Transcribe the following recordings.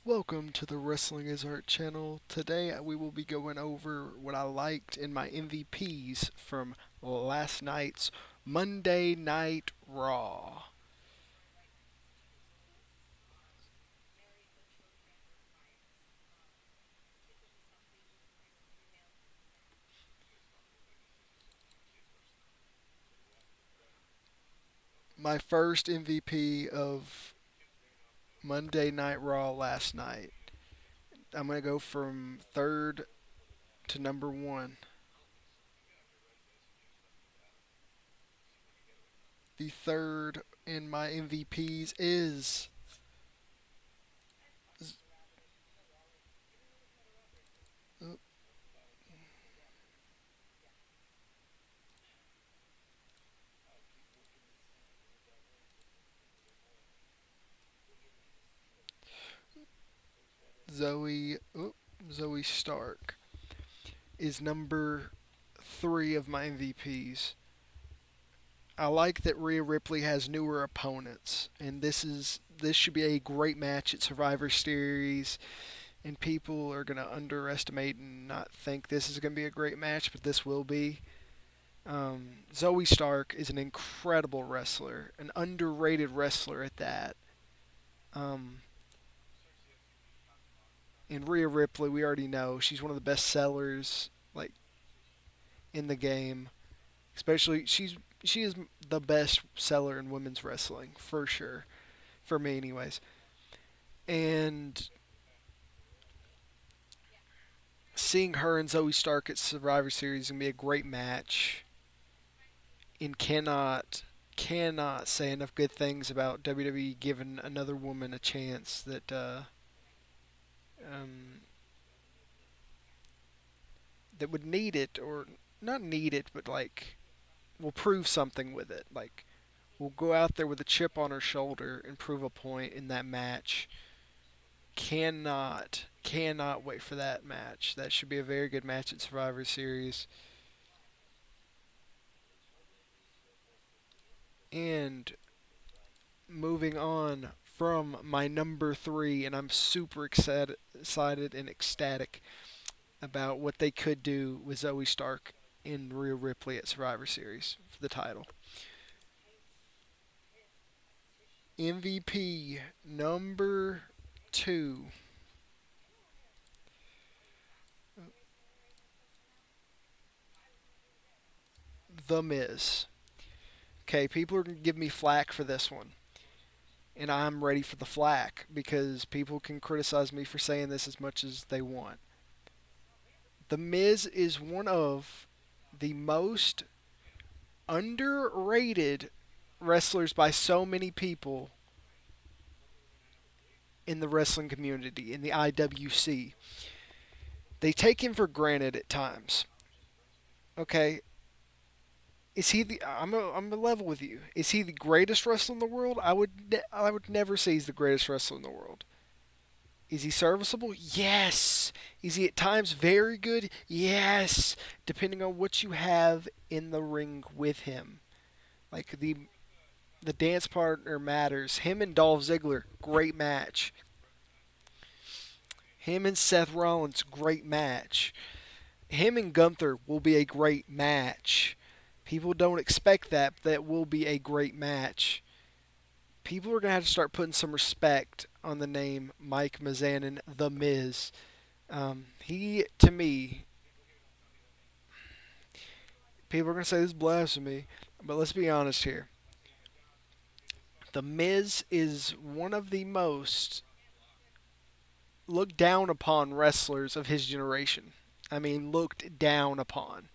Welcome to the Wrestling is Art channel. Today we will be going over what I liked in my MVPs from last night's Monday Night Raw. My first MVP of Monday Night Raw last night. I'm going to go from third to number one. The third in my MVPs is Zoe. Zoe Stark is number three of my MVPs. I like that Rhea Ripley has newer opponents, and this should be a great match at Survivor Series. And people are gonna underestimate and not think this is gonna be a great match, but this will be. Zoe Stark is an incredible wrestler, an underrated wrestler at that. Um, and Rhea Ripley, we already know she's one of the best sellers like in the game. Especially she is the best seller in women's wrestling for sure, for me anyways. And seeing her and Zoe Stark at Survivor Series is gonna be a great match. And cannot say enough good things about WWE giving another woman a chance um, that would need it, or not need it, but like will prove something with it. Like will go out there with a chip on her shoulder and prove a point in that match. Cannot wait for that match. That should be a very good match at Survivor Series. And moving on from my number three, and I'm super excited and ecstatic about what they could do with Zoe Stark and Rhea Ripley at Survivor Series for the title. MVP number two, The Miz. Okay, people are going to give me flack for this one, and I'm ready for the flack because people can criticize me for saying this as much as they want. The Miz is one of the most underrated wrestlers by so many people in the wrestling community, in the IWC. They take him for granted at times. Okay, is he the? I'm a level with you. Is he the greatest wrestler in the world? I would never say he's the greatest wrestler in the world. Is he serviceable? Yes. Is he at times very good? Yes. Depending on what you have in the ring with him, like the dance partner matters. Him and Dolph Ziggler, great match. Him and Seth Rollins, great match. Him and Gunther will be a great match. People don't expect that, but that will be a great match. People are going to have to start putting some respect on the name Mike Mizanin, The Miz. He, to me, people are going to say this is blasphemy, but let's be honest here. The Miz is one of the most looked down upon wrestlers of his generation. I mean, looked down upon.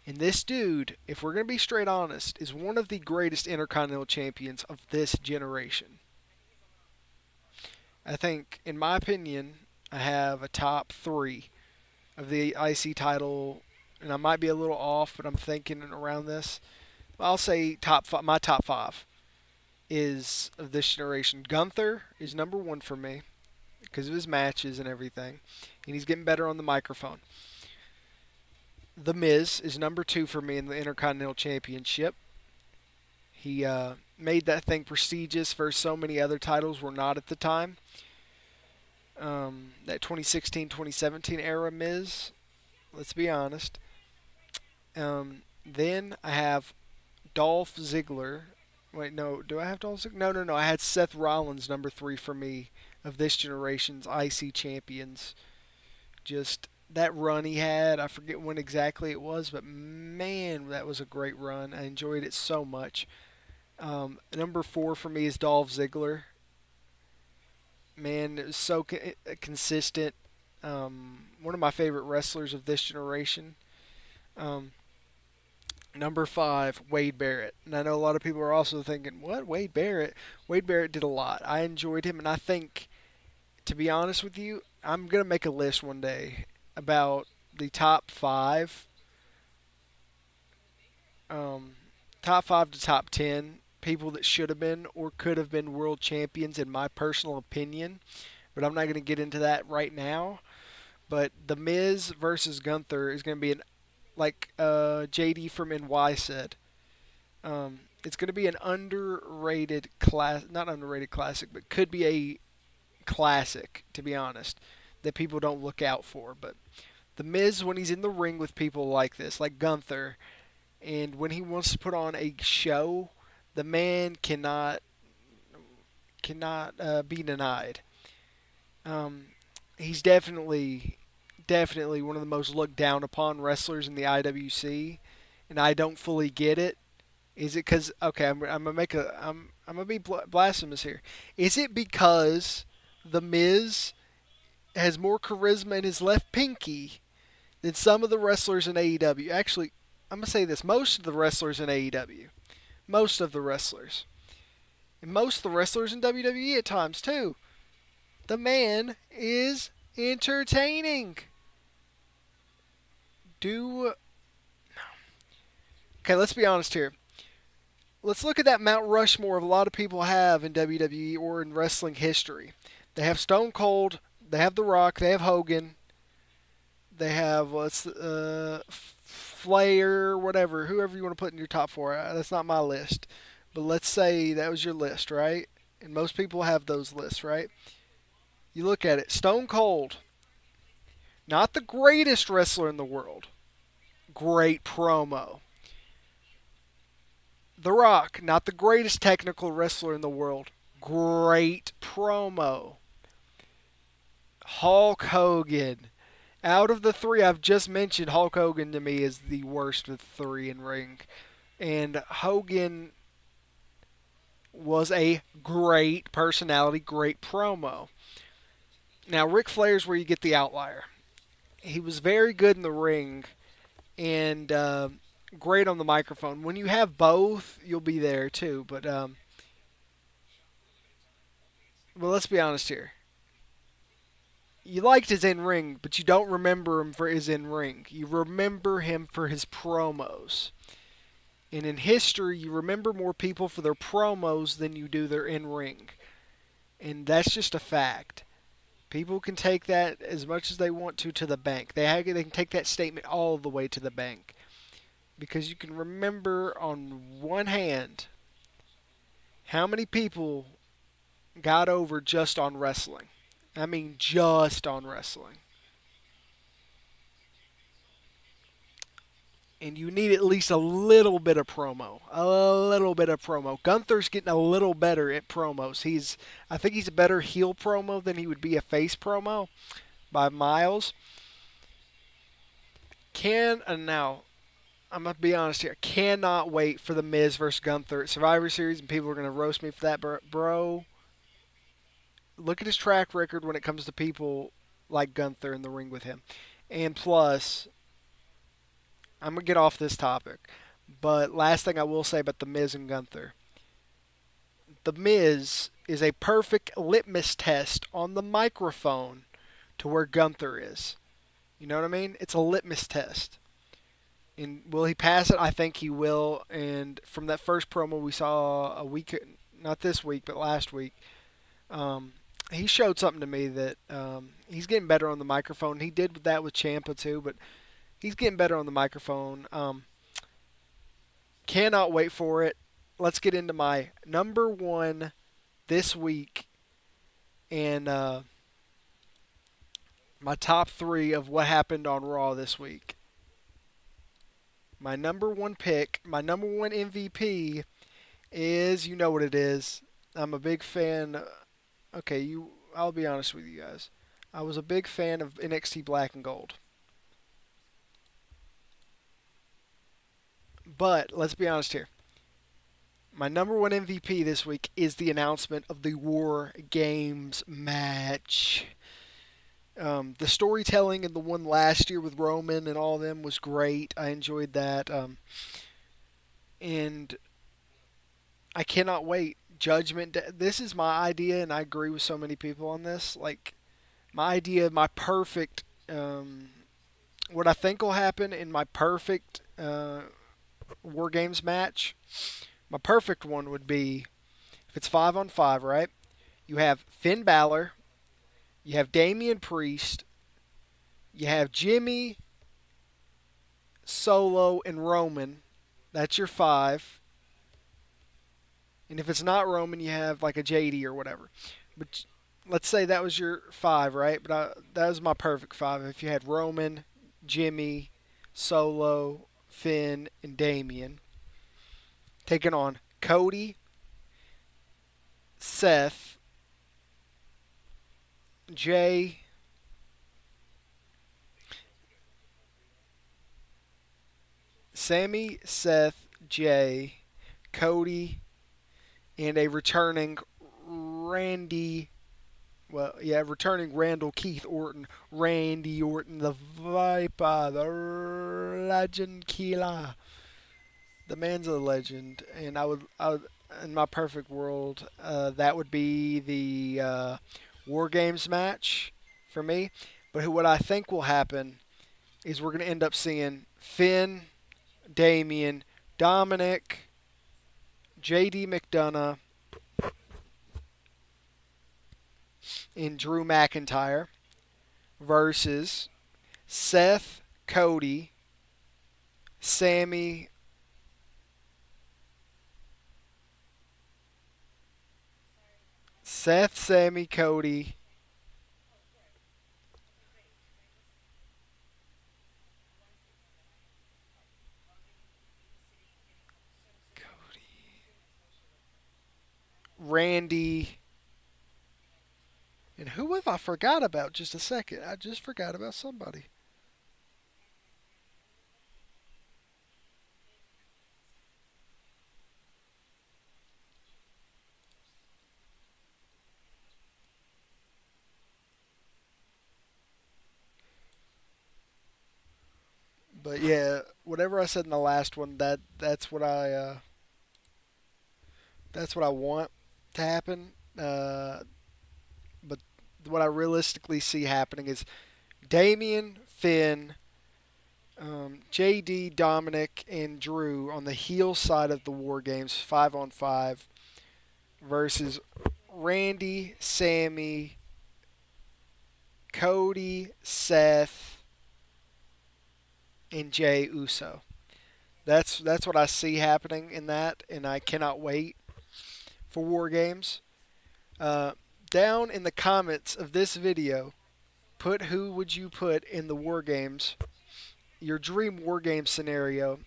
And this dude, if we're going to be straight honest, is one of the greatest Intercontinental Champions of this generation. I think, in my opinion, I have a top three of the IC title, and I might be a little off, but I'm thinking around this. I'll say top five, my top five is of this generation. Gunther is number one for me because of his matches and everything, and he's getting better on the microphone. The Miz is number two for me in the Intercontinental Championship. He made that thing prestigious where so many other titles were not at the time. That 2016-2017 era Miz. Let's be honest. Then I have Dolph Ziggler. Wait, no. Do I have Dolph Ziggler? No, no, no. I had Seth Rollins, number three for me, of this generation's IC champions. Just that run he had. I forget when exactly it was, but man, that was a great run. I enjoyed it so much. Number four for me is Dolph Ziggler. Man, it was so consistent. One of my favorite wrestlers of this generation. Um, Number five, Wade Barrett. And I know a lot of people are also thinking, what? Wade Barrett? Wade Barrett did a lot. I enjoyed him, and I think, to be honest with you, I'm going to make a list one day about the um, top five to top 10 people that should have been or could have been world champions, in my personal opinion. But I'm not going to get into that right now. But The Miz versus Gunther is going to be an, like JD from NY said, it's going to be an underrated class, not underrated classic, but could be a classic, to be honest, that people don't look out for. But The Miz, when he's in the ring with people like this, like Gunther, and when he wants to put on a show, the man cannot be denied. Um, he's definitely one of the most looked down upon wrestlers in the IWC, and I don't fully get it. Is it because okay? I'm gonna be blasphemous here. Is it because the Miz has more charisma in his left pinky than some of the wrestlers in AEW? Actually, I'm gonna say this: most of the wrestlers in AEW, most of the wrestlers, and most of the wrestlers in WWE at times too. The man is entertaining. Do Okay, let's be honest here. Let's look at that Mount Rushmore of a lot of people have in WWE or in wrestling history. They have Stone Cold, they have The Rock, they have Hogan, they have Flair, whatever, whoever you want to put in your top four. That's not my list, but let's say that was your list, right? And most people have those lists, right? You look at it. Stone Cold, not the greatest wrestler in the world, great promo. The Rock, not the greatest technical wrestler in the world, great promo. Hulk Hogan. Out of the three I've just mentioned, Hulk Hogan to me is the worst of the three in ring. And Hogan was a great personality, great promo. Now, Ric Flair's where you get the outlier. He was very good in the ring and great on the microphone. When you have both, you'll be there too. But let's be honest here. You liked his in ring, but you don't remember him for his in ring. You remember him for his promos. And in history, you remember more people for their promos than you do their in ring. And that's just a fact. People can take that as much as they want to the bank. They can take that statement all the way to the bank. Because you can remember on one hand how many people got over just on wrestling. I mean, just on wrestling. And you need at least a little bit of promo. A little bit of promo. Gunther's getting a little better at promos. I think he's a better heel promo than he would be a face promo by miles. Now, I'm gonna be honest here. I cannot wait for the Miz versus Gunther at Survivor Series, and people are gonna roast me for that, bro. Look at his track record when it comes to people like Gunther in the ring with him. And plus, I'm going to get off this topic. But last thing I will say about The Miz and Gunther. The Miz is a perfect litmus test on the microphone to where Gunther is. You know what I mean? It's a litmus test. And will he pass it? I think he will. And from that first promo we saw a week, not this week, but last week, he showed something to me that he's getting better on the microphone. He did that with Ciampa too, but he's getting better on the microphone. Cannot wait for it. Let's get into my number one this week. And My top three of what happened on Raw this week. My number one pick, my number one MVP is, you know what it is. I'm a big fan. Okay, I'll be honest with you guys. I was a big fan of NXT Black and Gold. But let's be honest here. My number one MVP this week is the announcement of the War Games match. The storytelling in the one last year with Roman and all of them was great. I enjoyed that. And I cannot wait. Judgment Day. This is my idea, and I agree with so many people on this. Like, my idea, my perfect, what I think will happen in my perfect War Games match. My perfect one would be if it's 5-on-5, right? You have Finn Balor, you have Damian Priest, you have Jimmy, Solo, and Roman. That's your five. And if it's not Roman, you have like a JD or whatever. But let's say that was your five, right? That was my perfect five. If you had Roman, Jimmy, Solo, Finn, and Damian taking on Cody, Seth, Jay, Sammy, Seth, Jay, Cody, and a returning Randy. Well, yeah, returning Randall Keith Orton, Randy Orton, the Viper, the Legend Killer. The man's a legend, and I would, in my perfect world, that would be the War Games match for me. But what I think will happen is we're going to end up seeing Finn, Damian, Dominic, JD McDonough, and Drew McIntyre versus Seth, Cody, Sammy, Sammy, Cody, Randy, and who have I forgot about? Just a second. I just forgot about somebody. But yeah, whatever I said in the last one, that's what I want to happen. But what I realistically see happening is Damian, Finn, JD, Dominic, and Drew on the heel side of the War Games, 5-on-5, versus Randy, Sammy, Cody, Seth, and Jay Uso. That's what I see happening in that, and I cannot wait for War Games. Uh, Down in the comments of this video, put who would you put in the War Games, your dream War Game scenario,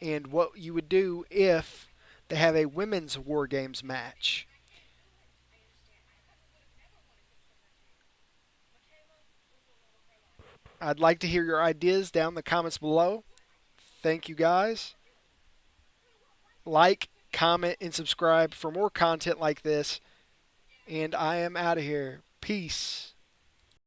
and what you would do if they have a women's War Games match. I'd like to hear your ideas down in the comments below. Thank you guys. Like, comment, and subscribe for more content like this. And I am out of here. Peace.